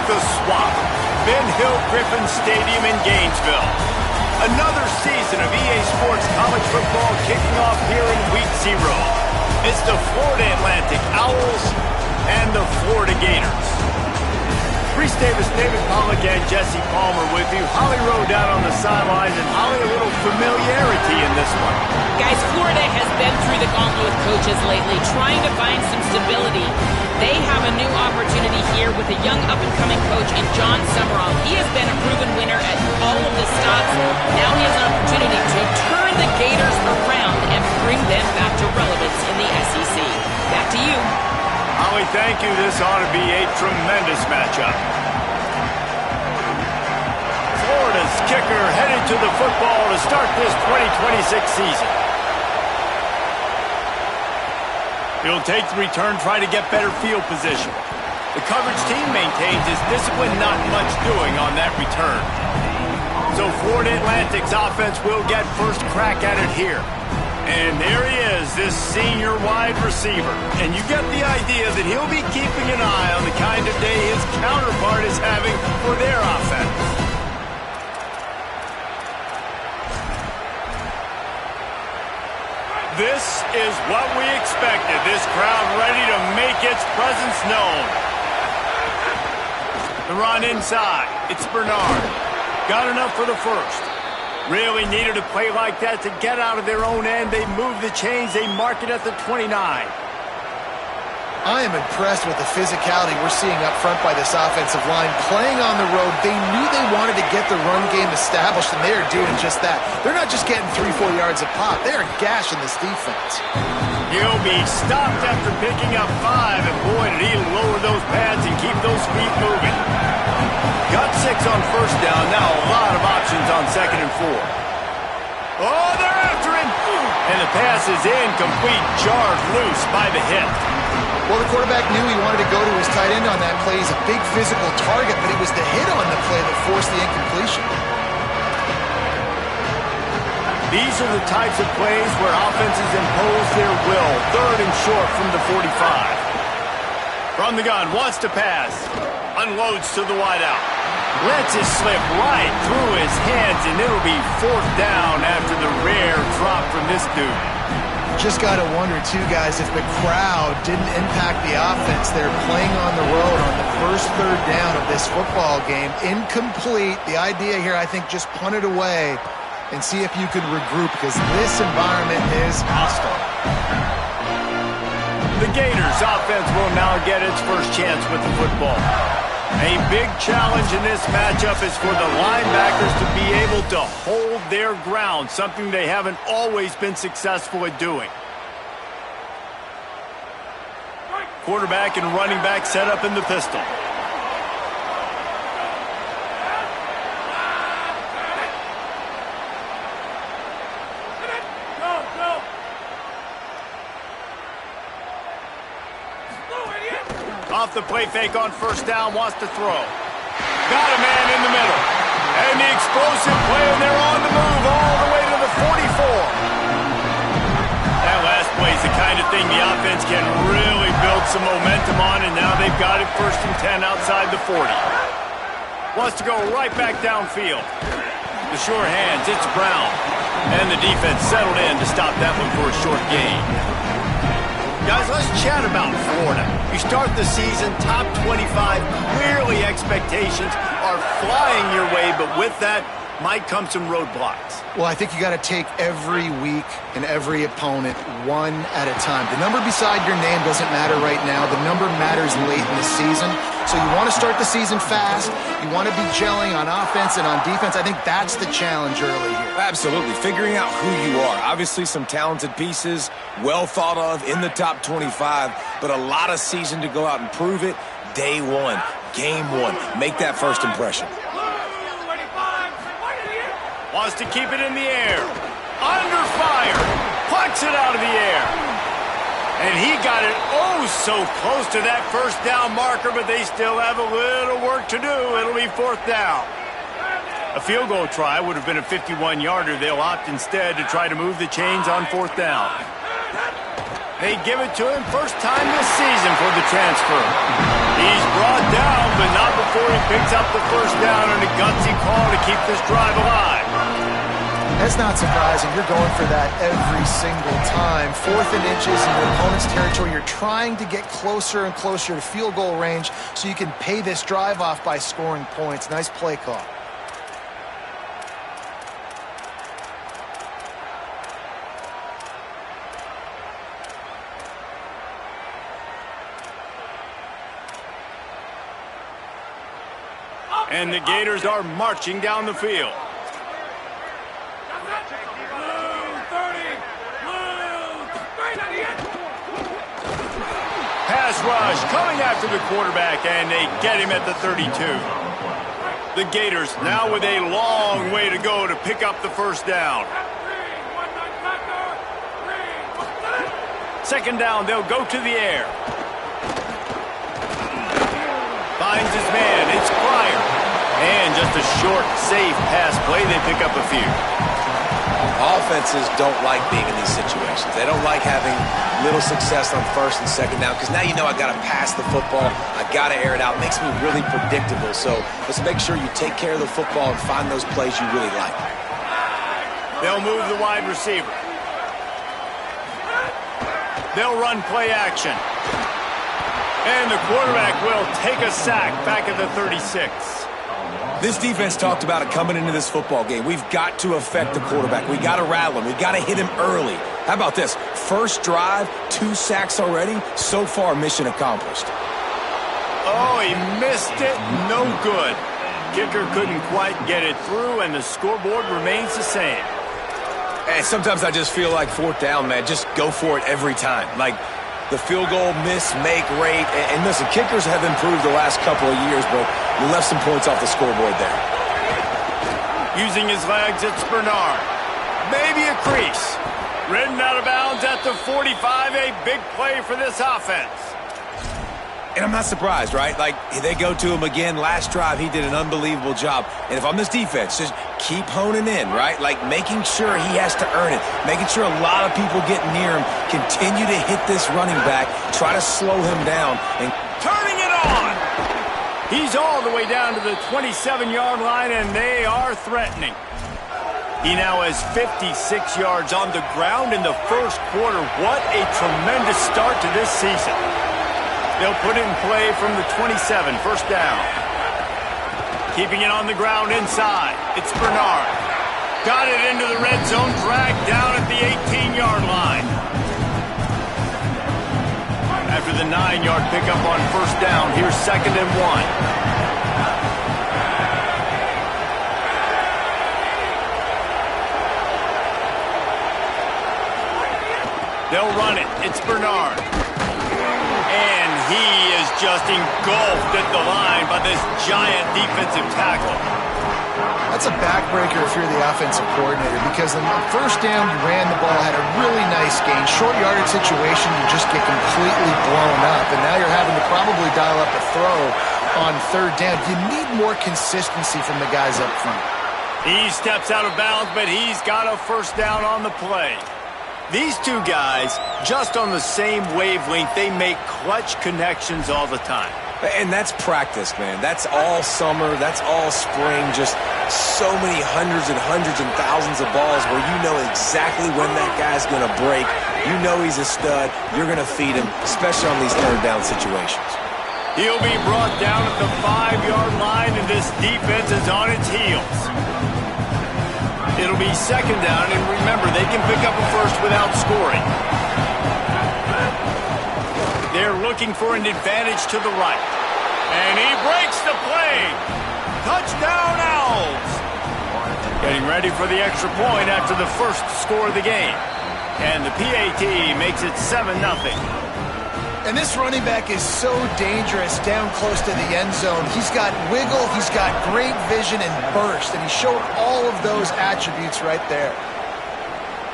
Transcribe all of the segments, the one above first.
the Swamp, Ben Hill Griffin Stadium in Gainesville. Another season of EA Sports College Football kicking off here in Week 0. It's the Florida Atlantic Owls and the Florida Gators. Reese Davis, David Pollack, and Jesse Palmer with you. Holly Rowe down on the sidelines, and Holly, a little familiarity in this one. Guys, Florida has been through the gauntlet with coaches lately, trying to find some stability. They have a new opportunity here with a young up-and-coming coach in John Summerall. He has been a proven winner at all of the stops. Now he has an opportunity to turn the Gators around and bring them back to relevance in the SEC. Back to you. Holly, thank you. This ought to be a tremendous matchup. Florida's kicker headed to the football to start this 2026 season. He'll take the return, try to get better field position. The coverage team maintains his discipline, not much doing on that return. So Florida Atlantic's offense will get first crack at it here. And there he is, this senior wide receiver. And you get the idea that he'll be keeping an eye on the kind of day his counterpart is having for their offense. This is what we expected. This crowd ready to make its presence known. The run inside. It's Bernard. Got enough for the first. Really needed a play like that to get out of their own end. They move the chains. They mark it at the 29. I am impressed with the physicality we're seeing up front by this offensive line. Playing on the road, they knew they wanted to get the run game established, and they are doing just that. They're not just getting 3-4 yards a pop. They are gashing this defense. He'll be stopped after picking up 5, and boy, did he lower those pads and keep those feet moving. Got 6 on first down. Now a lot of options on 2nd and 4. Oh, they're after him. And the pass is incomplete, jarred loose by the hit. Well, the quarterback knew he wanted to go to his tight end on that play. He's a big physical target, but it was the hit on the play that forced the incompletion. These are the types of plays where offenses impose their will. 3rd and short from the 45. From the gun, wants to pass. Unloads to the wideout. Lets it slip right through his hands, and it'll be 4th down after the rare drop from this dude. Just got to wonder, too, guys, if the crowd didn't impact the offense. They're playing on the road on the first 3rd down of this football game. Incomplete. The idea here, I think, just punt it away and see if you could regroup, because this environment is hostile. The Gators offense will now get its first chance with the football. A big challenge in this matchup is for the linebackers to be able to hold their ground, something they haven't always been successful at doing. Quarterback and running back set up in the pistol. Off the play fake on first down, wants to throw. Got a man in the middle. And the explosive play, and they're on the move all the way to the 44. That last play is the kind of thing the offense can really build some momentum on, and now they've got it 1st and 10 outside the 40. Wants to go right back downfield. The sure hands, it's Brown. And the defense settled in to stop that one for a short gain. Guys, let's chat about Florida. You start the season top 25. Clearly expectations are flying your way, but with that might come some roadblocks. Well, I think you got to take every week and every opponent one at a time. The number beside your name doesn't matter right now. The number matters late in the season. So you want to start the season fast. You want to be gelling on offense and on defense. I think that's the challenge early here. Absolutely. Figuring out who you are. Obviously some talented pieces, well thought of in the top 25, but a lot of season to go out and prove it. Day 1, game 1. Make that first impression. Wants to keep it in the air. Under fire. Plucks it out of the air. And he got it so close to that first down marker, but they still have a little work to do. It'll be 4th down. A field goal try would have been a 51-yarder. They'll opt instead to try to move the chains on 4th down. They give it to him first time this season for the transfer. He's brought down, but not before he picks up the first down and a gutsy call to keep this drive alive. That's not surprising. You're going for that every single time. 4th and inches in your opponent's territory. You're trying to get closer and closer to field goal range so you can pay this drive off by scoring points. Nice play call. And the Gators are marching down the field. Pass rush coming after the quarterback, and they get him at the 32. The Gators now with a long way to go to pick up the first down. 2nd down, they'll go to the air. Finds his man, it's Pryor. And just a short, safe pass play, they pick up a few. Offenses don't like being in these situations. They don't like having little success on 1st and 2nd down because now you know I got to pass the football. I got to air it out. It makes me really predictable. So let's make sure you take care of the football and find those plays you really like. They'll move the wide receiver. They'll run play action. And the quarterback will take a sack back at the 36. This defense talked about it coming into this football game. We've got to affect the quarterback. We got to rattle him. We got to hit him early. How about this? First drive, 2 sacks already. So far, mission accomplished. Oh, he missed it. No good. Kicker couldn't quite get it through, and the scoreboard remains the same. And sometimes I just feel like 4th down, man. Just go for it every time. Like the field goal miss-make rate. And listen, kickers have improved the last couple of years, but you left some points off the scoreboard there. Using his legs, it's Bernard. Maybe a crease. Ridden out of bounds at the 45. A big play for this offense. And I'm not surprised, right? Like, they go to him again. Last drive, he did an unbelievable job. And if I'm this defense, just keep honing in, right? Like, making sure he has to earn it. Making sure a lot of people get near him. Continue to hit this running back. Try to slow him down. And turning it on! He's all the way down to the 27-yard line, and they are threatening. He now has 56 yards on the ground in the first quarter. What a tremendous start to this season. They'll put it in play from the 27, 1st down. Keeping it on the ground inside. It's Bernard. Got it into the red zone, dragged down at the 18-yard line. After the 9-yard pickup on 1st down, here's 2nd and 1. They'll run it. It's Bernard. And he is just engulfed at the line by this giant defensive tackle. That's a backbreaker if you're the offensive coordinator, because on the 1st down, you ran the ball, had a really nice gain. Short yardage situation, you just get completely blown up, and now you're having to probably dial up a throw on 3rd down. You need more consistency from the guys up front. He steps out of bounds, but he's got a 1st down on the play. These two guys, just on the same wavelength, they make clutch connections all the time. And that's practice, man. That's all summer. That's all spring. Just so many hundreds and thousands of balls where you know exactly when that guy's going to break. You know he's a stud. You're going to feed him, especially on these 3rd down situations. He'll be brought down at the 5-yard line, and this defense is on its heels. It'll be 2nd down, and remember, they can pick up a first without scoring. They're looking for an advantage to the right. And he breaks the play. Touchdown, Owls. Getting ready for the extra point after the first score of the game. And the PAT makes it 7-0. And this running back is so dangerous down close to the end zone. He's got wiggle, he's got great vision and burst, and he showed all of those attributes right there.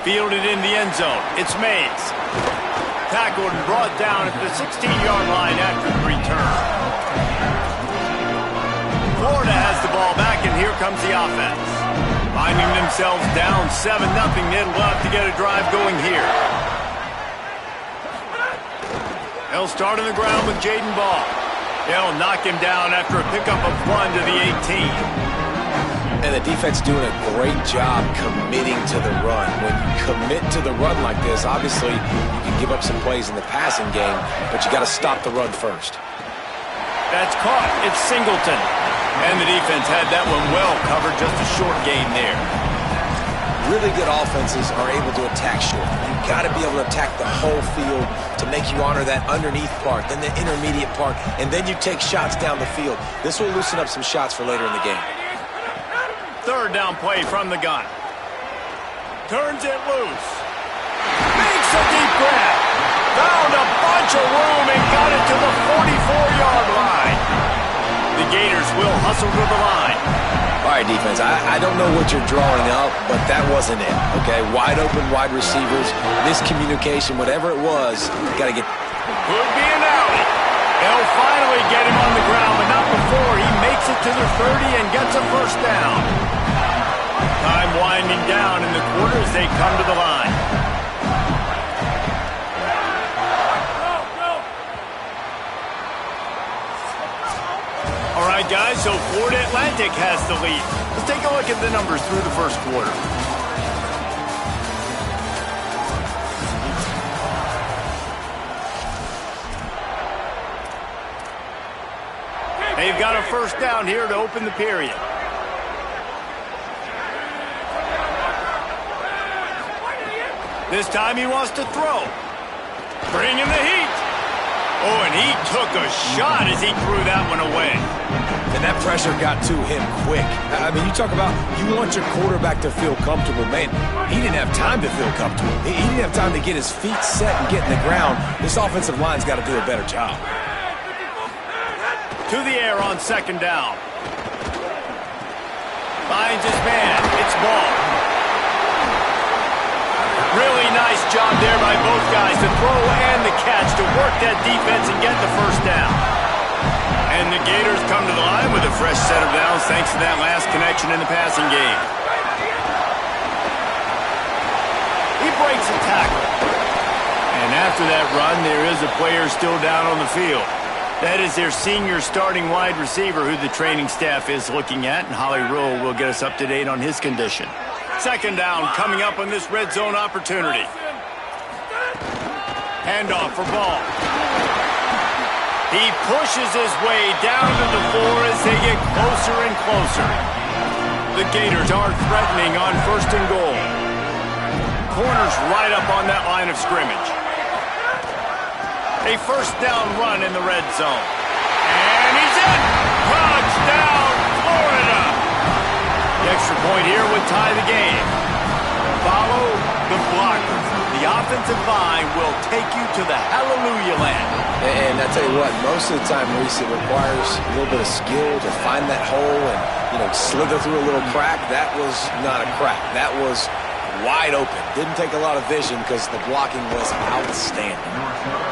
Fielded in the end zone. It's Mays. Tackled and brought down at the 16-yard line after the return. Florida has the ball back, and here comes the offense. Finding themselves down 7-0, they'd love to get a drive going here. They'll start on the ground with Jaden Ball. They'll knock him down after a pickup of 1 to the 18. And the defense doing a great job committing to the run. When you commit to the run like this, obviously you can give up some plays in the passing game, but you got to stop the run first. That's caught. It's Singleton. And the defense had that one well covered, just a short gain there. Really good offenses are able to attack short. You've got to be able to attack the whole field to make you honor that underneath part, then the intermediate part, and then you take shots down the field. This will loosen up some shots for later in the game. Third down play from the gun. Turns it loose. Makes a deep grab. Found a bunch of room and got it to the 44-yard line. The Gators will hustle to the line. All right, defense, I don't know what you're drawing up, but that wasn't it, okay? Wide open wide receivers, miscommunication, whatever it was, you got to get... Could be an alley. They'll finally get him on the ground, but not before he makes it to the 30 and gets a first down. Time winding down in the quarter as they come to the line. All right, guys, so Florida Atlantic has the lead. Let's take a look at the numbers through the first quarter. They've got a first down here to open the period. This time he wants to throw. Bringing the heat. Oh, and he took a shot as he threw that one away. And that pressure got to him quick. I mean, you talk about you want your quarterback to feel comfortable. Man, he didn't have time to feel comfortable. He didn't have time to get his feet set and get in the ground. This offensive line's got to do a better job. To the air on second down. Finds his man. It's ball. Really nice job there by both guys, the throw and the catch, to work that defense and get the first down. And the Gators come to the line with a fresh set of downs thanks to that last connection in the passing game. He breaks a tackle. And after that run, there is a player still down on the field. That is their senior starting wide receiver who the training staff is looking at, and Holly Rowe will get us up to date on his condition. Second down coming up on this red zone opportunity. Handoff for Ball. He pushes his way down to the 4 as they get closer and closer. The Gators are threatening on first and goal. Corners right up on that line of scrimmage. A first down run in the red zone. And he's in! Touchdown, Florida! The extra point here would tie the game. Follow the blocker. The offensive line will take you to the hallelujah land. And I tell you what, most of the time, Reese, it requires a little bit of skill to find that hole and, slither through a little crack. That was not a crack. That was wide open. Didn't take a lot of vision because the blocking was outstanding.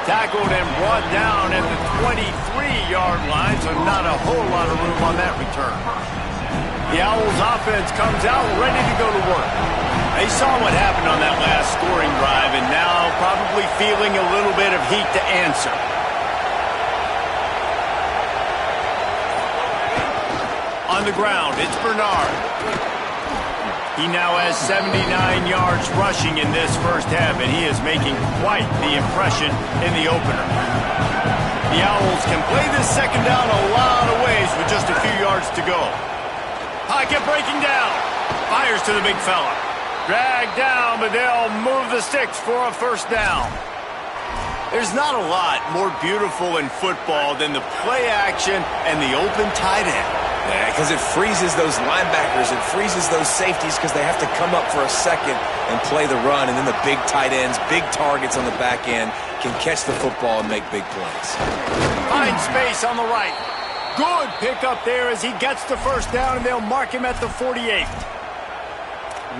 Tackled and brought down at the 23-yard line, so not a whole lot of room on that return. The Owls offense comes out ready to go to work. They saw what happened on that last scoring drive and now probably feeling a little bit of heat to answer. On the ground, it's Bernard. He now has 79 yards rushing in this first half, and he is making quite the impression in the opener. The Owls can play this second down a lot of ways with just a few yards to go. Pocket breaking down. Fires to the big fella. Dragged down, but they'll move the sticks for a first down. There's not a lot more beautiful in football than the play action and the open tight end. Yeah, because it freezes those linebackers. It freezes those safeties because they have to come up for a second and play the run. And then the big tight ends, big targets on the back end can catch the football and make big plays. Find space on the right. Good pickup there as he gets the first down, and they'll mark him at the 48.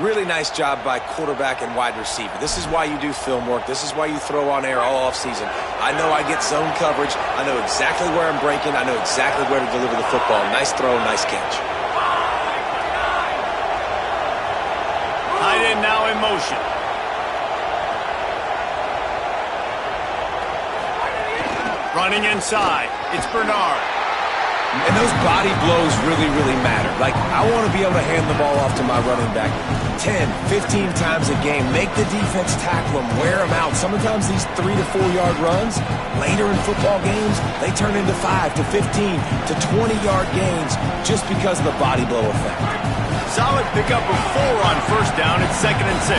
Really nice job by quarterback and wide receiver. This is why you do film work. This is why you throw on air all offseason. I know I get zone coverage. I know exactly where I'm breaking. I know exactly where to deliver the football. Nice throw, nice catch. Tight end now in motion. Running inside, it's Bernard. And those body blows really, really matter. Like, I want to be able to hand the ball off to my running back 10, 15 times a game. Make the defense tackle them, wear them out. Sometimes these 3 to 4 yard runs, later in football games, they turn into 5 to 15 to 20 yard gains just because of the body blow effect. Solid pickup of 4 on first down. It's 2nd and 6.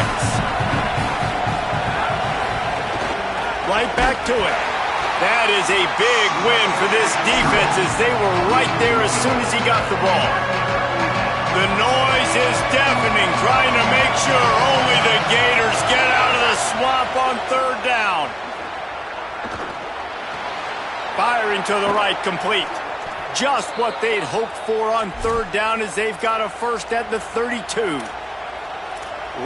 Right back to it. That is a big win for this defense as they were right there as soon as he got the ball. The noise is deafening, trying to make sure only the Gators get out of the swamp on 3rd down. Firing to the right, complete. Just what they'd hoped for on 3rd down as they've got a first at the 32.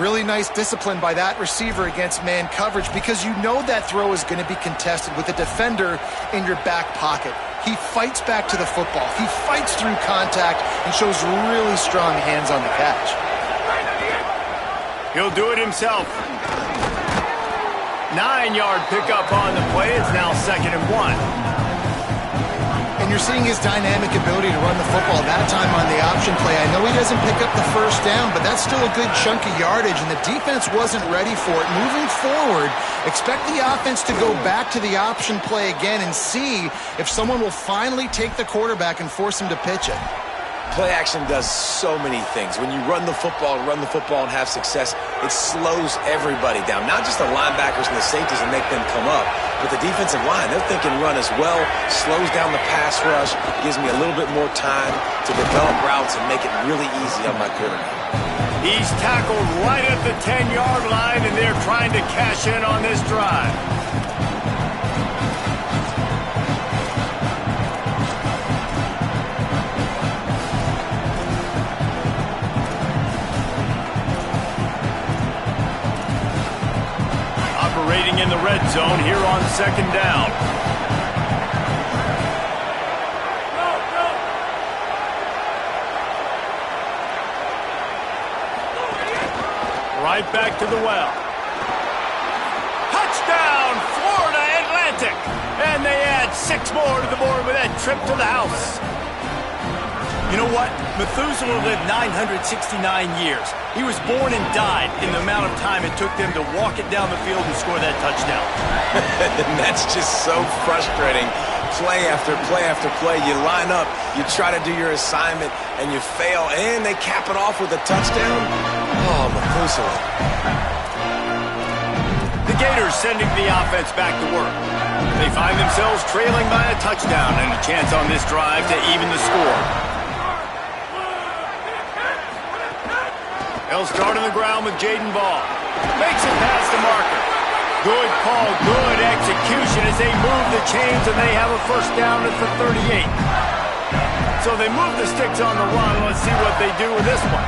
Really nice discipline by that receiver against man coverage because you know that throw is going to be contested with a defender in your back pocket. He fights back to the football. He fights through contact and shows really strong hands on the catch. He'll do it himself. 9-yard pickup on the play. It's now 2nd and 1. And you're seeing his dynamic ability to run the football that time on the option play. I know he doesn't pick up the first down, but that's still a good chunk of yardage, and the defense wasn't ready for it. Moving forward, expect the offense to go back to the option play again and see if someone will finally take the quarterback and force him to pitch it. Play action does so many things. When you run the football and have success, it slows everybody down. Not just the linebackers and the safeties and make them come up, but the defensive line. They're thinking run as well. Slows down the pass rush. Gives me a little bit more time to develop routes and make it really easy on my quarterback. He's tackled right at the 10-yard line, and they're trying to cash in on this drive. Operating in the red zone here on 2nd down. Right back to the well. Touchdown, Florida Atlantic! And they add 6 more to the board with that trip to the house. You know what? Methuselah lived 969 years. He was born and died in the amount of time it took them to walk it down the field and score that touchdown. And that's just so frustrating. Play after play after play. You line up, you try to do your assignment, and you fail, and they cap it off with a touchdown. Oh, Methuselah. The Gators sending the offense back to work. They find themselves trailing by a touchdown and a chance on this drive to even the score. They'll start on the ground with Jaden Ball. Makes it past the marker. Good call, good execution as they move the chains and they have a first down at the 38. So they move the sticks on the run. Let's see what they do with this one.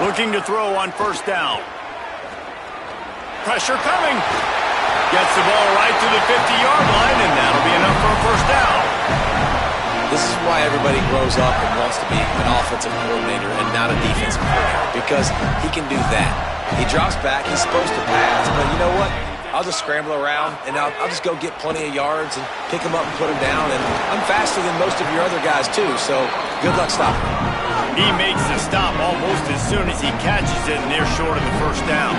Looking to throw on first down. Pressure coming. Gets the ball right to the 50-yard line, and that'll be enough for a first down. This is why everybody grows up and wants to be an offensive coordinator and not a defensive coordinator, because he can do that. He drops back, he's supposed to pass, but you know what? I'll just scramble around, and I'll just go get plenty of yards and pick them up and put them down, and I'm faster than most of your other guys too, so good luck stopping him. He makes the stop almost as soon as he catches it, and they're short of the first down.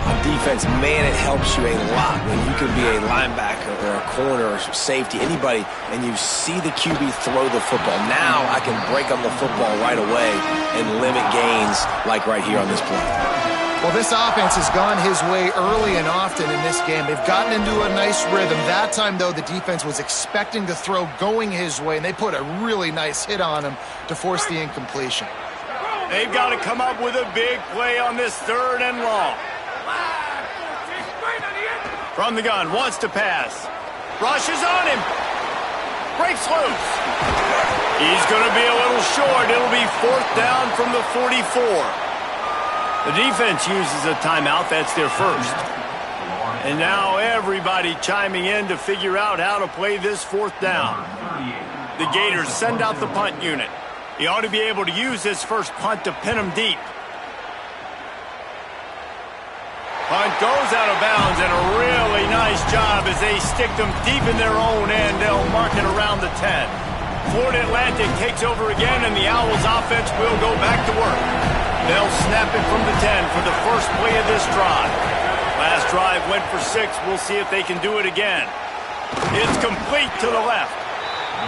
On defense, man, it helps you a lot when you can be a linebacker or a corner or safety, anybody, and you see the QB throw the football. Now I can break on the football right away and limit gains like right here on this play. Well, this offense has gone his way early and often in this game. They've gotten into a nice rhythm. That time, though, the defense was expecting the throw going his way, and they put a really nice hit on him to force the incompletion. They've got to come up with a big play on this 3rd and long. From the gun, wants to pass. Rushes on him. Breaks loose. He's going to be a little short. It'll be 4th down from the 44. The defense uses a timeout. That's their first. And now everybody chiming in to figure out how to play this 4th down. The Gators send out the punt unit. He ought to be able to use this first punt to pin him deep. Punt goes out of bounds, and a really nice job as they stick them deep in their own end. They'll mark it around the 10. Florida Atlantic takes over again, and the Owls offense will go back to work. They'll snap it from the 10 for the first play of this drive. Last drive went for 6. We'll see if they can do it again. It's complete to the left.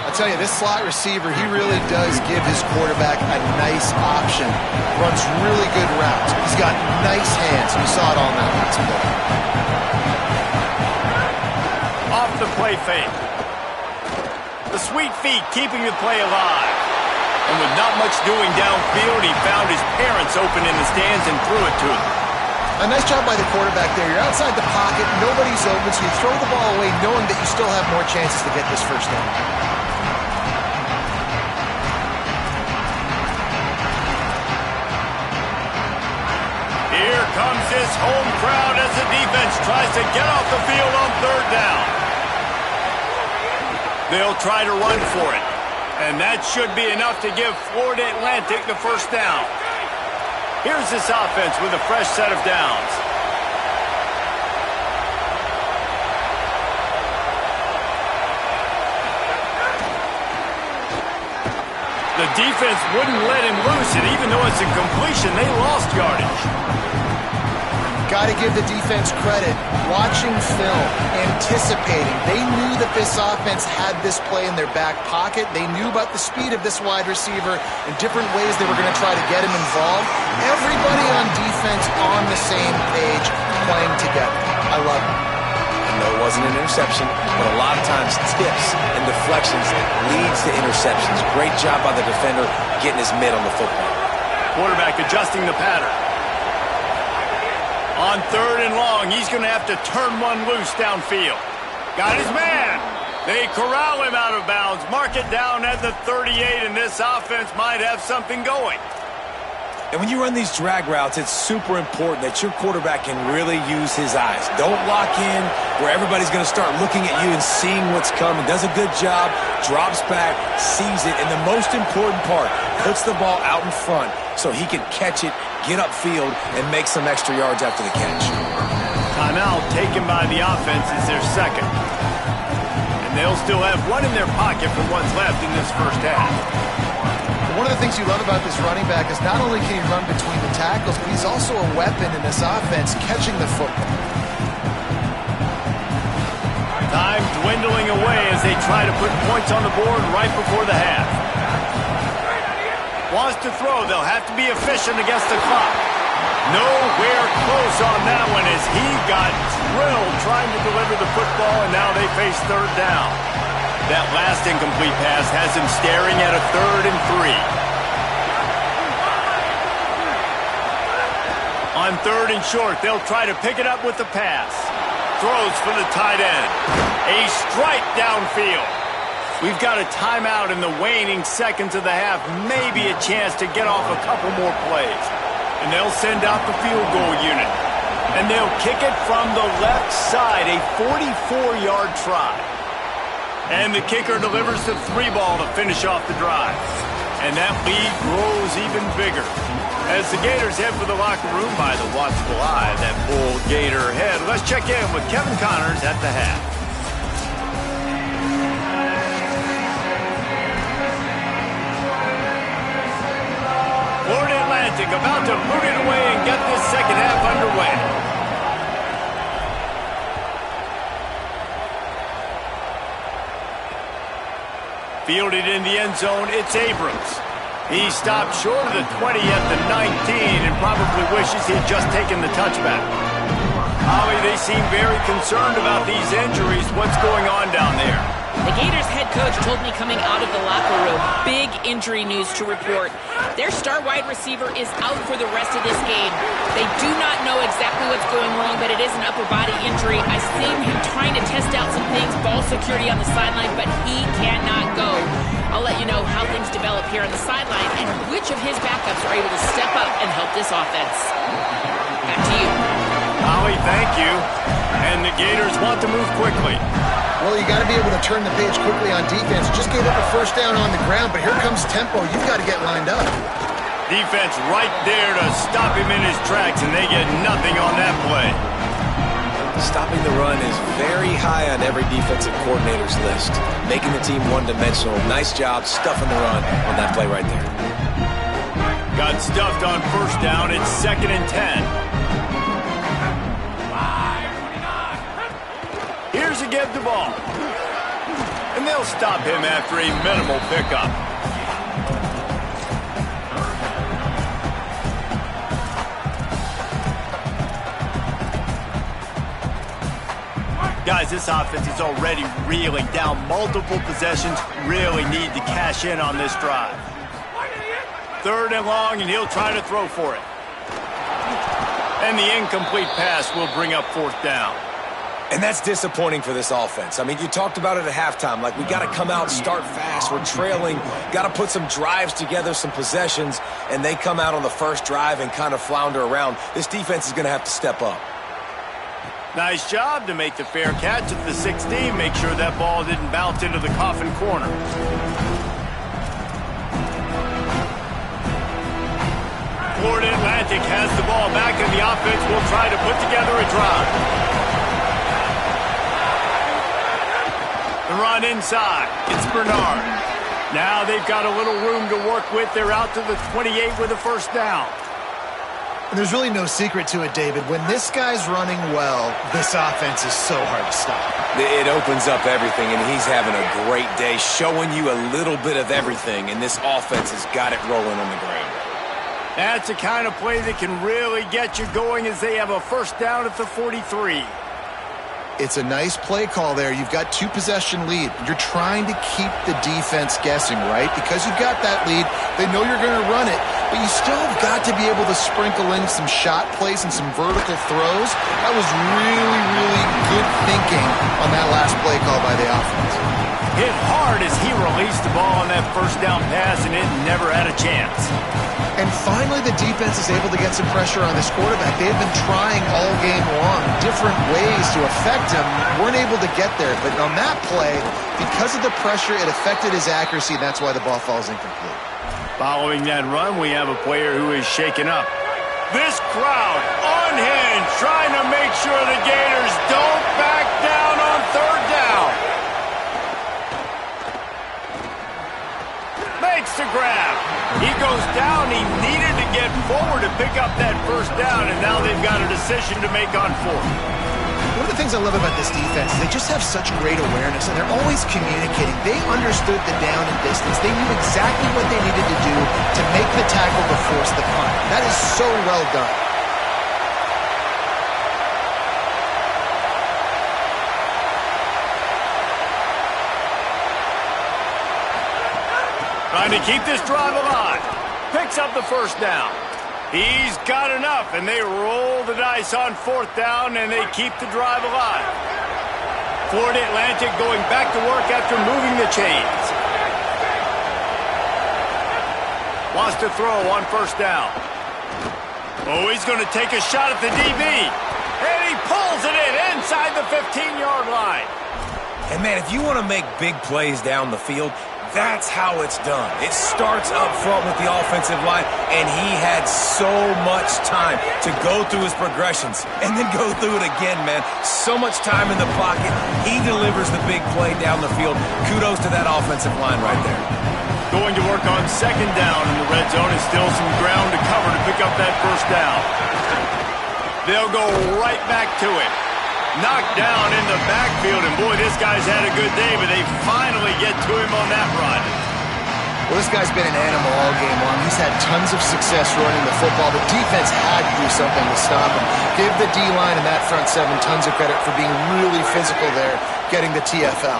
I'll tell you, this slot receiver, he really does give his quarterback a nice option. Runs really good routes. He's got nice hands. You saw it all in that last play. Off the play fake. The sweet feet keeping the play alive. And with not much doing downfield, he found his parents open in the stands and threw it to them. A nice job by the quarterback there. You're outside the pocket, nobody's open, so you throw the ball away knowing that you still have more chances to get this first down. Here comes this home crowd as the defense tries to get off the field on third down. They'll try to run for it. And that should be enough to give Florida Atlantic the first down. Here's this offense with a fresh set of downs. The defense wouldn't let him loose, and even though it's a completion, they lost yardage. Got to give the defense credit. Watching film, anticipating. They knew that this offense had this play in their back pocket. They knew about the speed of this wide receiver and different ways they were going to try to get him involved. Everybody on defense on the same page, playing together. I love it. No, it wasn't an interception, but a lot of times tips and deflections leads to interceptions. Great job by the defender getting his mid on the football. Quarterback adjusting the pattern. On third and long, he's going to have to turn one loose downfield. Got his man. They corral him out of bounds. Mark it down at the 38, and this offense might have something going. And when you run these drag routes, it's super important that your quarterback can really use his eyes. Don't lock in where everybody's going to start looking at you and seeing what's coming. Does a good job, drops back, sees it, and the most important part, puts the ball out in front so he can catch it, get upfield, and make some extra yards after the catch. Timeout taken by the offense is their second. And they'll still have one in their pocket for what's left in this first half. One of the things you love about this running back is not only can he run between the tackles, but he's also a weapon in this offense, catching the football. Time dwindling away as they try to put points on the board right before the half. Wants to throw. They'll have to be efficient against the clock. Nowhere close on that one as he got drilled trying to deliver the football, and now they face third down. That last incomplete pass has him staring at a 3rd and 3. On 3rd and short, they'll try to pick it up with the pass. Throws for the tight end. A strike downfield. We've got a timeout in the waning seconds of the half. Maybe a chance to get off a couple more plays. And they'll send out the field goal unit. And they'll kick it from the left side, a 44-yard try. And the kicker delivers the 3 ball to finish off the drive. And that lead grows even bigger. As the Gators head for the locker room by the watchful eye, that bull Gator head. Let's check in with Kevin Connors at the half. Florida Atlantic about to boot it away and get this second half underway. Fielded in the end zone, it's Abrams. He stopped short of the 20 at the 19 and probably wishes he had just taken the touchback. Holly, they seem very concerned about these injuries. What's going on down there? The Gators head coach told me coming out of the locker room, big injury news to report. Their star wide receiver is out for the rest of this game. They do not know exactly what's going wrong, but it is an upper body injury. I've seen him trying to test out some things, ball security on the sideline, but he cannot go. I'll let you know how things develop here on the sideline and which of his backups are able to step up and help this offense. Back to you. Holly, thank you. And the Gators want to move quickly. Well, you got to be able to turn the page quickly on defense. Just gave up a first down on the ground, but here comes tempo. You've got to get lined up. Defense right there to stop him in his tracks, and they get nothing on that play. Stopping the run is very high on every defensive coordinator's list. Making the team one-dimensional. Nice job stuffing the run on that play right there. Got stuffed on first down. It's 2nd and 10. Here's a give the ball. And they'll stop him after a minimal pickup. Guys, this offense is already reeling down multiple possessions. Really need to cash in on this drive. 3rd and long, and he'll try to throw for it. And the incomplete pass will bring up 4th down. And that's disappointing for this offense. I mean, you talked about it at halftime. Like, we got to come out and start fast. We're trailing. Got to put some drives together, some possessions. And they come out on the first drive and kind of flounder around. This defense is going to have to step up. Nice job to make the fair catch at the 16. Make sure that ball didn't bounce into the coffin corner. Florida Atlantic has the ball back, and the offense will try to put together a drive. The run inside. It's Bernard. Now they've got a little room to work with. They're out to the 28 with a 1st down. And there's really no secret to it, David. When this guy's running well, this offense is so hard to stop. It opens up everything, and he's having a great day, showing you a little bit of everything, and this offense has got it rolling on the ground. That's the kind of play that can really get you going as they have a 1st down at the 43. It's a nice play call there. You've got 2-possession lead. You're trying to keep the defense guessing, right? Because you've got that lead, they know you're going to run it, but you still have got to be able to sprinkle in some shot plays and some vertical throws. That was really, really good thinking on that last play call by the offense. Hit hard as he released the ball on that 1st down pass, and it never had a chance. And finally, the defense is able to get some pressure on this quarterback. They have been trying all game long different ways to affect him. Weren't able to get there. But on that play, because of the pressure, it affected his accuracy, and that's why the ball falls incomplete. Following that run, we have a player who is shaken up. This crowd unhinged, trying to make sure the Gators don't back down on 3rd down. Makes the grab. He goes down. He needed to get forward to pick up that 1st down, and now they've got a decision to make on 4th. One of the things I love about this defense is they just have such great awareness, and they're always communicating. They understood the down and distance. They knew exactly what they needed to do to make the tackle to force the punt. That is so well done. Trying to keep this drive alive. Picks up the 1st down. He's got enough, and they roll the dice on 4th down, and they keep the drive alive. Florida Atlantic going back to work after moving the chains. Wants to throw on 1st down. Oh, he's going to take a shot at the DB. And he pulls it in inside the 15-yard line. And, man, if you want to make big plays down the field, that's how it's done. It starts up front with the offensive line, and he had so much time to go through his progressions and then go through it again, man. So much time in the pocket. He delivers the big play down the field. Kudos to that offensive line right there. Going to work on 2nd down in the red zone, and still some ground to cover to pick up that 1st down. They'll go right back to it. Knocked down in the backfield, and boy, this guy's had a good day, but they finally get to him on that run. Well, this guy's been an animal all game long. He's had tons of success running the football. The defense had to do something to stop him. Give the D-line and that front 7 tons of credit for being really physical there, getting the TFL.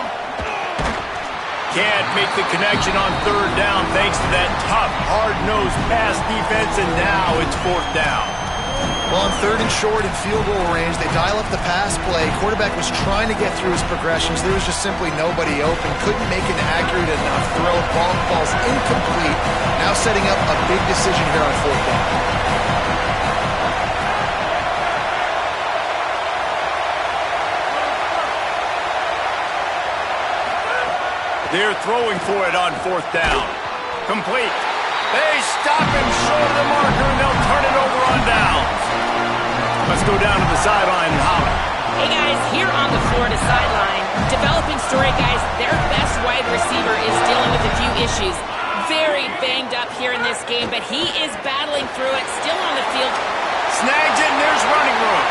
Can't make the connection on 3rd down thanks to that tough, hard-nosed pass defense, and now it's 4th down. Well, on 3rd and short in field goal range, they dial up the pass play. Quarterback was trying to get through his progressions. There was just simply nobody open. Couldn't make an accurate enough throw. Ball falls incomplete. Now setting up a big decision here on 4th down. They're throwing for it on 4th down. Complete. They stop him short of the marker, and they'll turn it over on downs. Let's go down to the sideline and holler. Hey guys, here on the Florida sideline, developing story guys, their best wide receiver is dealing with a few issues. Very banged up here in this game, but he is battling through it, still on the field. Snags it, and there's running room.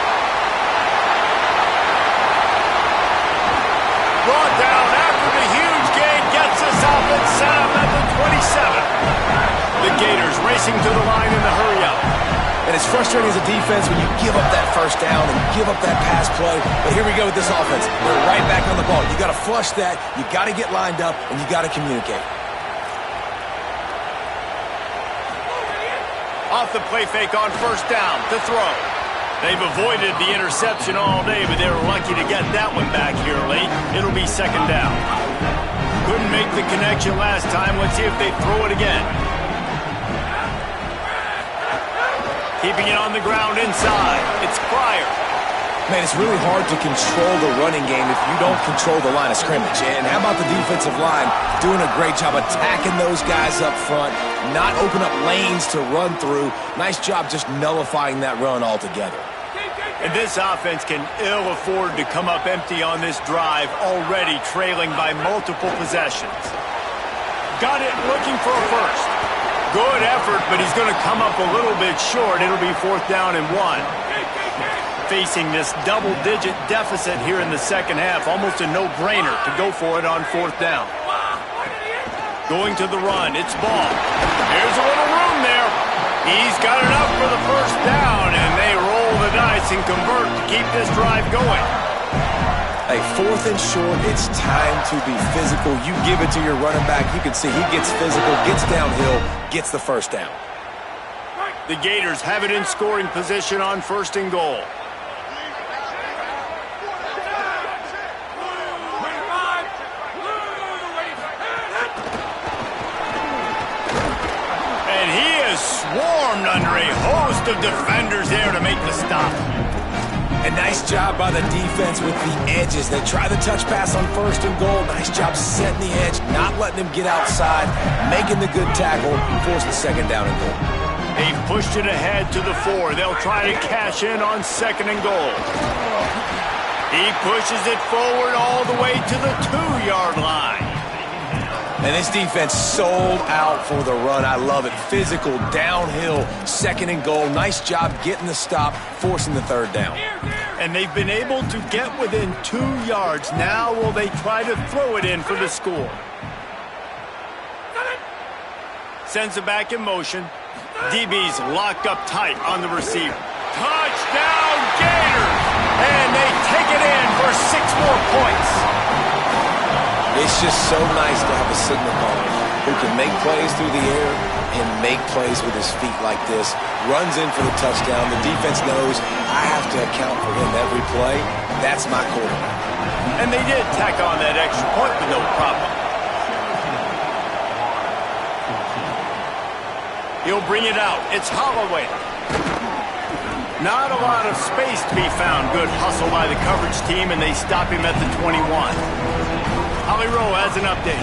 Brought down after the huge gain, gets us up and set up at the 27. The Gators racing to the line in the hurry-up. And it's frustrating as a defense when you give up that first down and give up that pass play. But here we go with this offense. They're right back on the ball. You got to flush that, you got to get lined up, and you got to communicate. Off the play fake on first down to throw. They've avoided the interception all day, but they were lucky to get that one back here late. It'll be second down. Couldn't make the connection last time. Let's see if they throw it again. Keeping it on the ground inside. It's Pryor. Man, it's really hard to control the running game if you don't control the line of scrimmage. And how about the defensive line doing a great job attacking those guys up front, not open up lanes to run through. Nice job just nullifying that run altogether. And this offense can ill afford to come up empty on this drive, already trailing by multiple possessions. Got it looking for a first. Good effort, but he's going to come up a little bit short. It'll be fourth down and 1. Facing this double-digit deficit here in the second half, almost a no-brainer to go for it on fourth down. Going to the run, it's Ball. There's a little room there. He's got enough for the first down, and they roll the dice and convert to keep this drive going. Hey, fourth and short, it's time to be physical. You give it to your running back. You can see he gets physical, gets downhill, gets the first down. The Gators have it in scoring position on first and goal. And he is swarmed under a host of defenders there to make the stop. A nice job by the defense with the edges. They try the touch pass on first and goal. Nice job setting the edge, not letting them get outside, making the good tackle, forcing second down and goal. They've pushed it ahead to the 4. They'll try to cash in on second and goal. He pushes it forward all the way to the 2-yard line. And this defense sold out for the run. I love it. Physical, downhill, second and goal. Nice job getting the stop, forcing the third down. And they've been able to get within 2 yards. Now will they try to throw it in for the score? Sends it back in motion. DB's locked up tight on the receiver. Touchdown Gators! And they take it in for 6 more points. It's just so nice to have a signal caller who can make plays through the air and make plays with his feet like this. Runs in for the touchdown. The defense knows I have to account for him every play. That's my quarterback. And they did tack on that extra point with no problem. He'll bring it out. It's Holloway. Not a lot of space to be found. Good hustle by the coverage team, and they stop him at the 21. Holly Rowe has an update.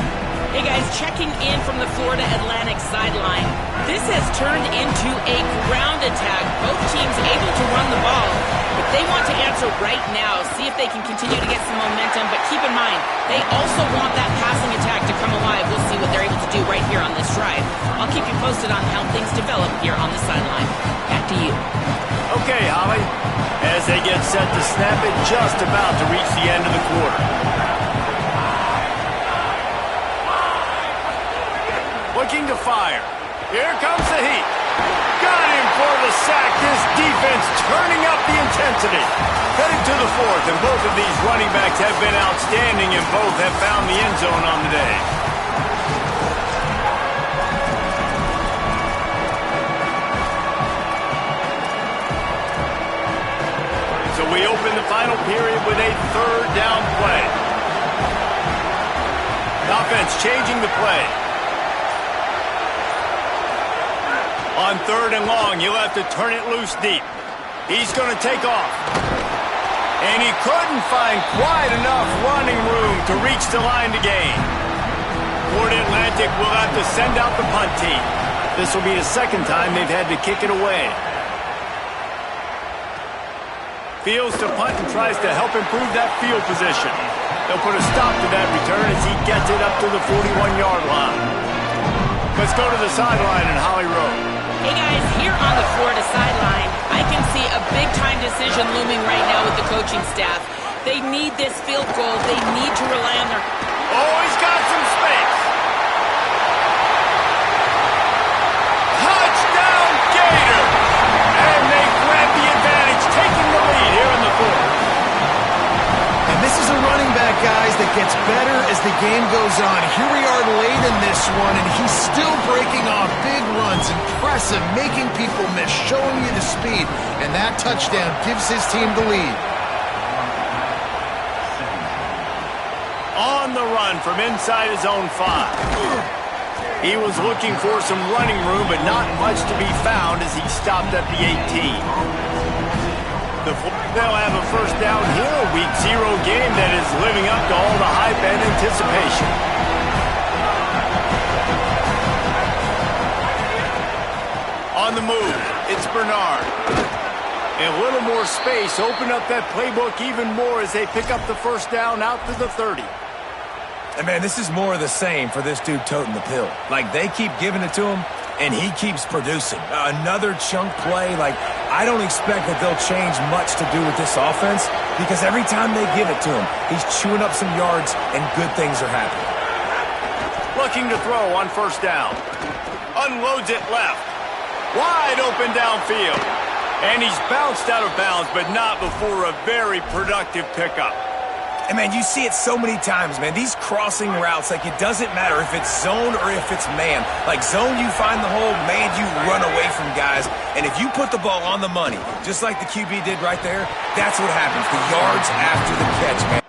Hey guys, checking in from the Florida Atlantic sideline. This has turned into a ground attack. Both teams able to run the ball, but they want to answer right now, see if they can continue to get some momentum, but keep in mind, they also want that passing attack to come alive. We'll see what they're able to do right here on this drive. I'll keep you posted on how things develop here on the sideline. Back to you. Okay, Holly. As they get set to snap it, just about to reach the end of the quarter. Looking to fire. Here comes the heat. Got him for the sack. This defense turning up the intensity. Heading to the 4th, and both of these running backs have been outstanding, and both have found the end zone on the day. So we open the final period with a third down play. Offense changing the play. On third and long, you'll have to turn it loose deep. He's going to take off. And he couldn't find quite enough running room to reach the line to gain. Florida Atlantic will have to send out the punt team. This will be the second time they've had to kick it away. Fields to punt and tries to help improve that field position. They'll put a stop to that return as he gets it up to the 41-yard line. Let's go to the sideline in Holly Rowe. Hey guys, here on the Florida sideline, I can see a big-time decision looming right now with the coaching staff. They need this field goal. They need to rely on their... Oh, he's got some space. Touchdown, Gator! And they grab the advantage, taking the lead here in the fourth. And this is a running back, guys, that gets better as the game goes on. Here we are late in this one, and he's still breaking off big runs. Impressive, making people miss, showing you the speed. And that touchdown gives his team the lead. On the run from inside his own 5. He was looking for some running room, but not much to be found as he stopped at the 18. They'll have a first down here, a Week 0 game that is living up to all the hype and anticipation. On the move, it's Bernard. And a little more space, open up that playbook even more as they pick up the first down out to the 30. And man, this is more of the same for this dude toting the pill. Like, they keep giving it to him, and he keeps producing. Another chunk play. Like, I don't expect that they'll change much to do with this offense, because every time they give it to him, he's chewing up some yards, and good things are happening. Looking to throw on first down. Unloads it left. Wide open downfield. And he's bounced out of bounds, but not before a very productive pickup. And man, you see it so many times, man. These crossing routes, like, it doesn't matter if it's zone or if it's man. Like, zone, you find the hole. Man, you run away from guys. And if you put the ball on the money, just like the QB did right there, that's what happens. The yards after the catch, man.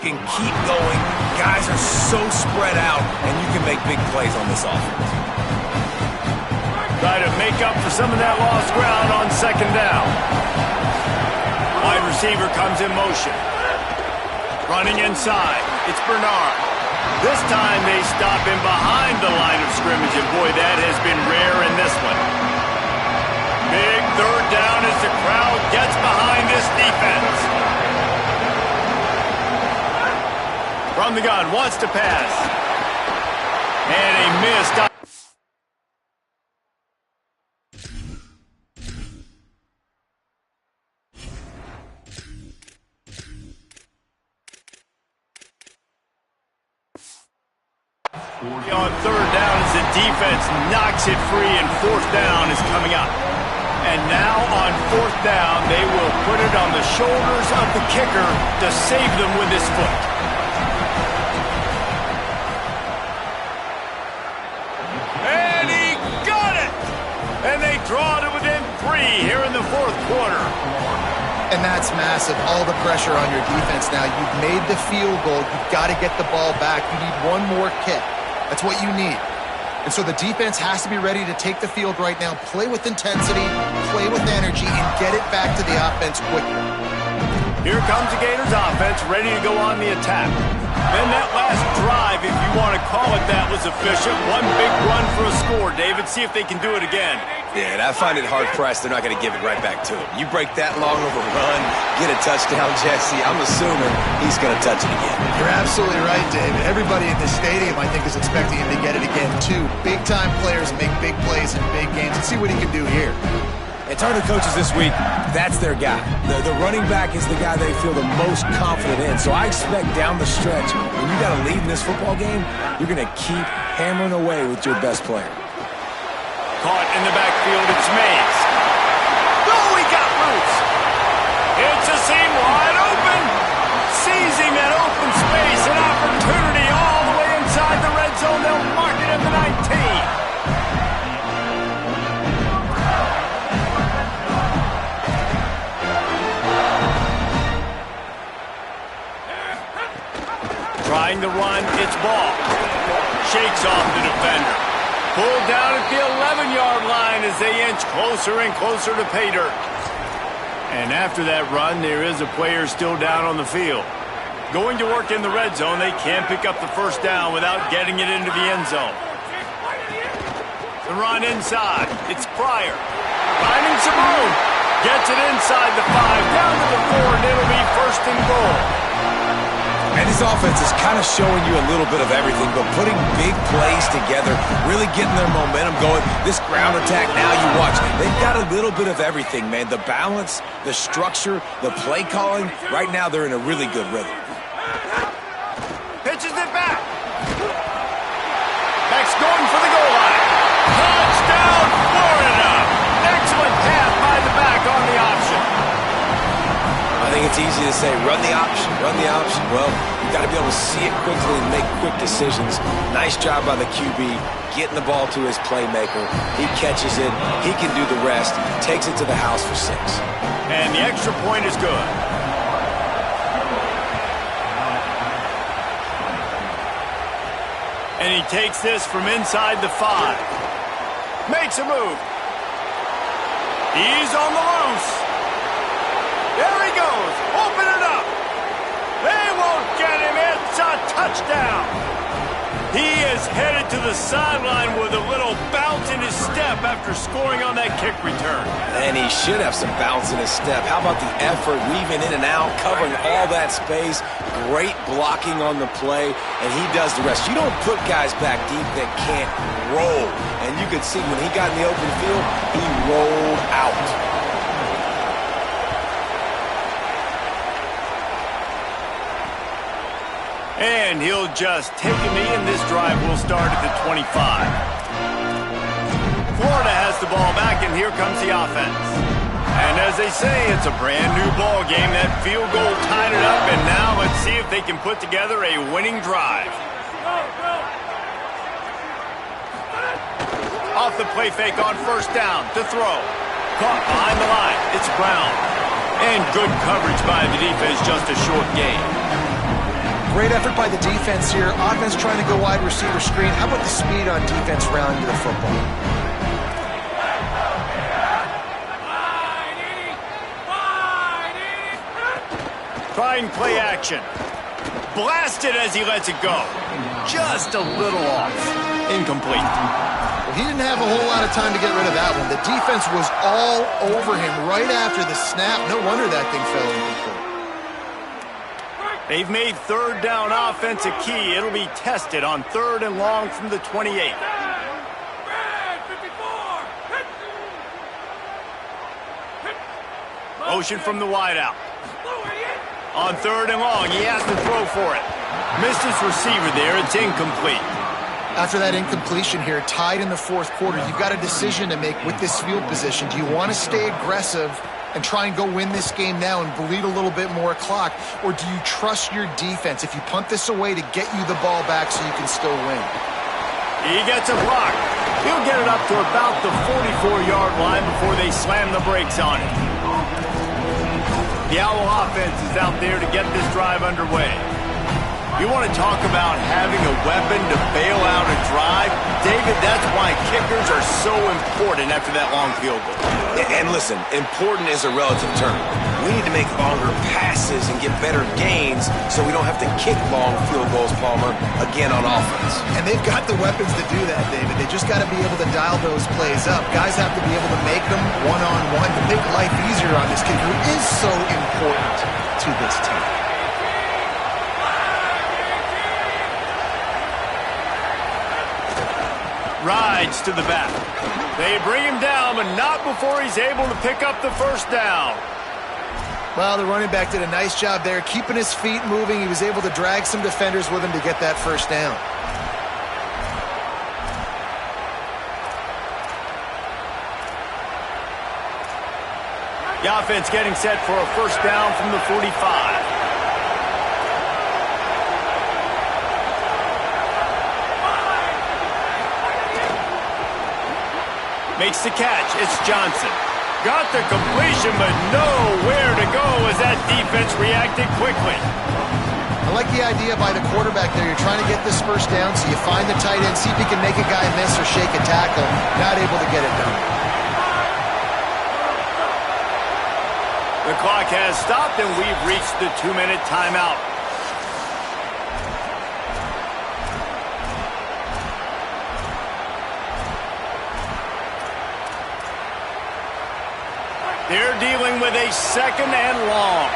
Can keep going. Guys are so spread out, and you can make big plays on this offense. Try to make up for some of that lost ground on second down. Wide receiver comes in motion. Running inside, it's Bernard. This time they stop him behind the line of scrimmage, and boy, that has been rare in this one. Big third down as the crowd gets behind this defense. From the gun, wants to pass. And he missed. On third down as the defense knocks it free and fourth down is coming up. And now on fourth down, they will put it on the shoulders of the kicker to save them with his foot. And they draw to within 3 here in the fourth quarter. And that's massive. All the pressure on your defense now. You've made the field goal. You've got to get the ball back. You need one more kick. That's what you need. And so the defense has to be ready to take the field right now, play with intensity, play with energy, and get it back to the offense quickly. Here comes the Gators offense, ready to go on the attack. Then that last drive, if you want to call it that, was efficient. One big run for a score. David, see if they can do it again. Yeah, and I find it hard-pressed they're not going to give it right back to him. You break that long of a run, get a touchdown, Jesse, I'm assuming he's going to touch it again. You're absolutely right, David. Everybody in this stadium, I think, is expecting him to get it again, too. Big-time players make big plays in big games. Let's see what he can do here. And talking to coaches this week, that's their guy. The running back is the guy they feel the most confident in. So I expect down the stretch, when you got a lead in this football game, you're going to keep hammering away with your best player. Caught in the backfield, it's Mays. Oh, he got loose. It's a seam wide open. Seizing that open space, an opportunity all the way inside the red zone. They'll mark it at the 19. Trying to run, it's ball. Shakes off the defender. Pulled down at the 11-yard line as they inch closer and closer to pay dirt. And after that run, there is a player still down on the field. Going to work in the red zone, they can't pick up the first down without getting it into the end zone. The run inside. It's Pryor. Finding some room. Gets it inside the 5, down to the 4, and it'll be first and goal. And his offense is kind of showing you a little bit of everything, but putting big plays together, really getting their momentum going. This ground attack, now you watch. They've got a little bit of everything, man. The balance, the structure, the play calling. Right now, they're in a really good rhythm. Pitches it back. Next going for the goal line. Touchdown, Florida. Excellent pass by the back on the option. I think it's easy to say, run the option, run the option. Well, you've got to be able to see it quickly and make quick decisions. Nice job by the QB, getting the ball to his playmaker. He catches it. He can do the rest. Takes it to the house for 6. And the extra point is good. And he takes this from inside the 5. Makes a move. He's on the loose. There he goes. Open it up. They won't get him. It's a touchdown. He is headed to the sideline with a little bounce in his step after scoring on that kick return. And he should have some bounce in his step. How about the effort, weaving in and out, covering all that space. Great blocking on the play, and he does the rest. You don't put guys back deep that can't roll. And you could see when he got in the open field, he rolled out. And he'll just take a knee, and this drive will start at the 25. Florida has the ball back, and here comes the offense. And as they say, it's a brand-new ball game. That field goal tied it up, and now let's see if they can put together a winning drive. Off the play fake on first down to throw. Caught behind the line. It's Brown. And good coverage by the defense, just a short gain. Great effort by the defense here. Offense trying to go wide receiver screen. How about the speed on defense rounding to the football? Trying play action. Blasted as he lets it go. Just a little off. Incomplete. Well, he didn't have a whole lot of time to get rid of that one. The defense was all over him right after the snap. No wonder that thing fell incomplete. They've made third down offense a key. It'll be tested on 3rd and long from the 28. Motion from the wideout. On 3rd and long, he has to throw for it. Missed his receiver there. It's incomplete. After that incompletion here, tied in the 4th quarter, you've got a decision to make with this field position. Do you want to stay aggressive and try and go win this game now and bleed a little bit more clock? Or do you trust your defense if you punt this away to get you the ball back so you can still win? He gets a block. He'll get it up to about the 44-yard line before they slam the brakes on it. The Owl offense is out there to get this drive underway. You want to talk about having a weapon to bail out a drive? David, that's why kickers are so important after that long field goal. And listen, important is a relative term. We need to make longer passes and get better gains so we don't have to kick long field goals, Palmer, again on offense. And they've got the weapons to do that, David. They just got to be able to dial those plays up. Guys have to be able to make them one-on-one to make life easier on this kid who is so important to this team. Rides to the back. They bring him down, but not before he's able to pick up the first down. Well, the running back did a nice job there, keeping his feet moving. He was able to drag some defenders with him to get that first down. The offense getting set for a first down from the 45. Makes the catch. It's Johnson. Got the completion, but nowhere to go as that defense reacted quickly. I like the idea by the quarterback there. You're trying to get this first down, so you find the tight end, see if he can make a guy miss or shake a tackle. Not able to get it done. The clock has stopped, and we've reached the 2-minute timeout. They're dealing with a 2nd and long.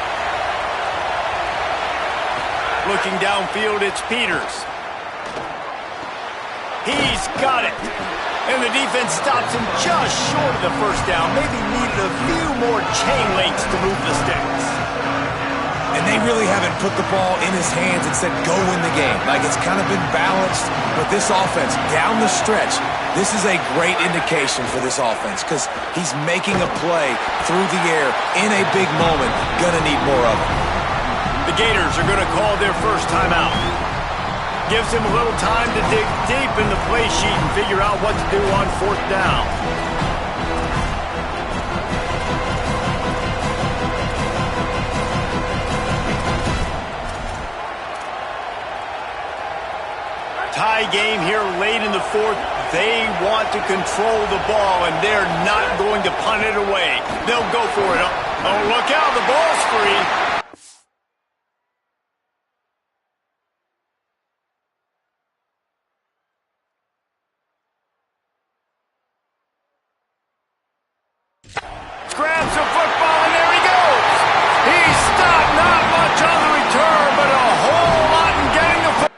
Looking downfield, it's Peters. He's got it. And the defense stops him just short of the first down. Maybe needed a few more chain links to move the sticks. And they really haven't put the ball in his hands and said, go win the game. Like, it's kind of been balanced. But this offense, down the stretch, this is a great indication for this offense because he's making a play through the air in a big moment. Gonna need more of it. The Gators are going to call their first timeout. Gives him a little time to dig deep in the play sheet and figure out what to do on 4th down. Tie game here late in the 4th. They want to control the ball, and they're not going to punt it away. They'll go for it. Oh, look out. The ball's free. Grabs the football, and there he goes. He stopped. Not much on the return, but a whole lot in getting the football.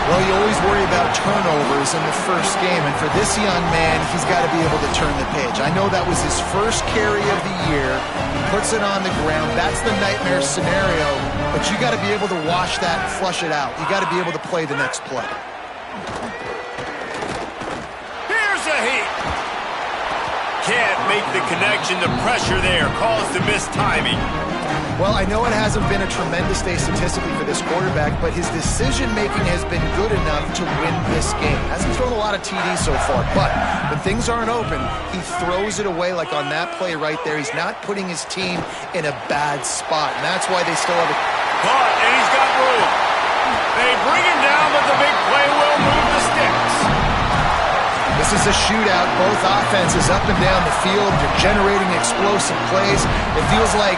Well, you always worry about turnovers in the first game, and for this young man, he's got to be able to turn the page. I know that was his first carry of the year. He puts it on the ground. That's the nightmare scenario, but you got to be able to wash that and flush it out. You got to be able to play the next play. Here's a heat. Can't make the connection. The pressure there caused the missed timing. Well, I know it hasn't been a tremendous day statistically for this quarterback, but his decision-making has been good enough to win this game. Hasn't thrown a lot of TDs so far, but when things aren't open, he throws it away like on that play right there. He's not putting his team in a bad spot, and that's why they still have it. Caught, and he's got room. They bring him down, but the big play will move the sticks. This is a shootout. Both offenses up and down the field. They're generating explosive plays. It feels like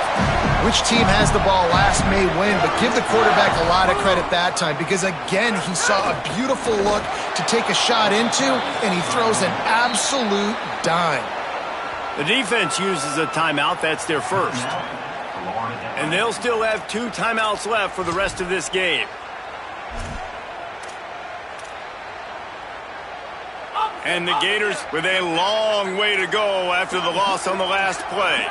which team has the ball last may win, but give the quarterback a lot of credit that time because, again, he saw a beautiful look to take a shot into, and he throws an absolute dime. The defense uses a timeout. That's their first. And they'll still have 2 timeouts left for the rest of this game. And the Gators with a long way to go after the loss on the last play.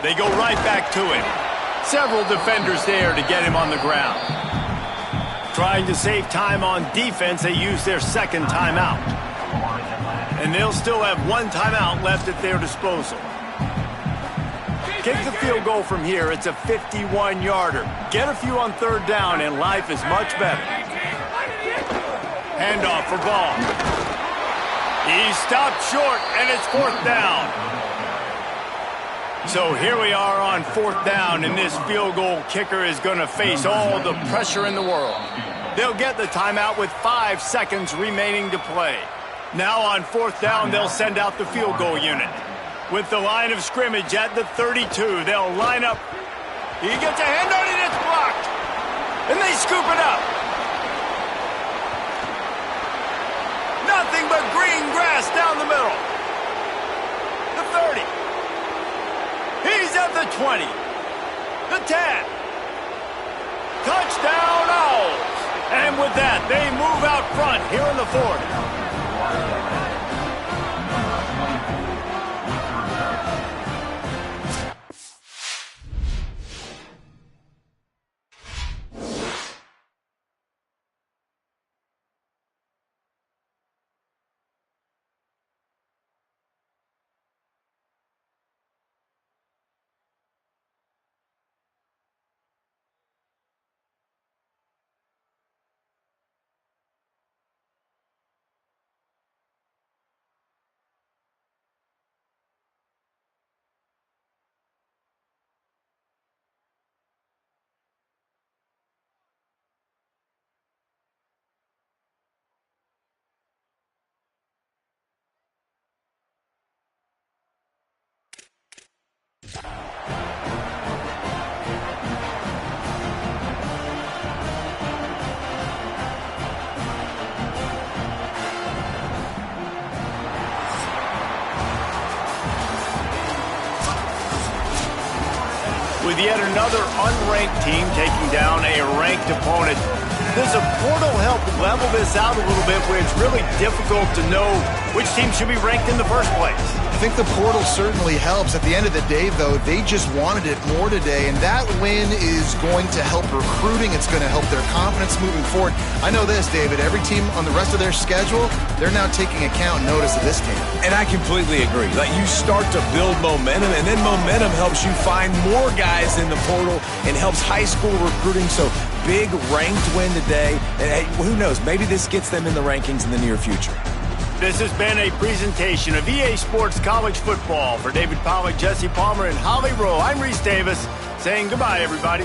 They go right back to him. Several defenders there to get him on the ground. Trying to save time on defense, they use their 2nd timeout. And they'll still have 1 timeout left at their disposal. Kick the field goal from here. It's a 51-yarder. Get a few on 3rd down, and life is much better. Handoff for Ball. He stopped short, and it's 4th down. So here we are on 4th down, and this field goal kicker is going to face all the pressure in the world. They'll get the timeout with 5 seconds remaining to play. Now on 4th down, they'll send out the field goal unit. With the line of scrimmage at the 32, they'll line up. He gets a hand on it, it's blocked. And they scoop it up. Nothing but green grass down the middle. The 30. He's at the 20. The 10. Touchdown Owls. And with that, they move out front here in the 4th. with yet another unranked team taking down a ranked opponent. Does a portal help level this out a little bit where it's really difficult to know which team should be ranked in the first place? I think the portal certainly helps. At the end of the day, though, they just wanted it more today, and that win is going to help recruiting. It's going to help their confidence moving forward. I know this, David, every team on the rest of their schedule, they're now taking account and notice of this team. And I completely agree. Like, you start to build momentum, and then momentum helps you find more guys in the portal and helps high school recruiting. So big ranked win today. And hey, who knows, maybe this gets them in the rankings in the near future. This has been a presentation of EA Sports College Football. For David Pollack, Jesse Palmer, and Holly Rowe, I'm Reese Davis saying goodbye, everybody.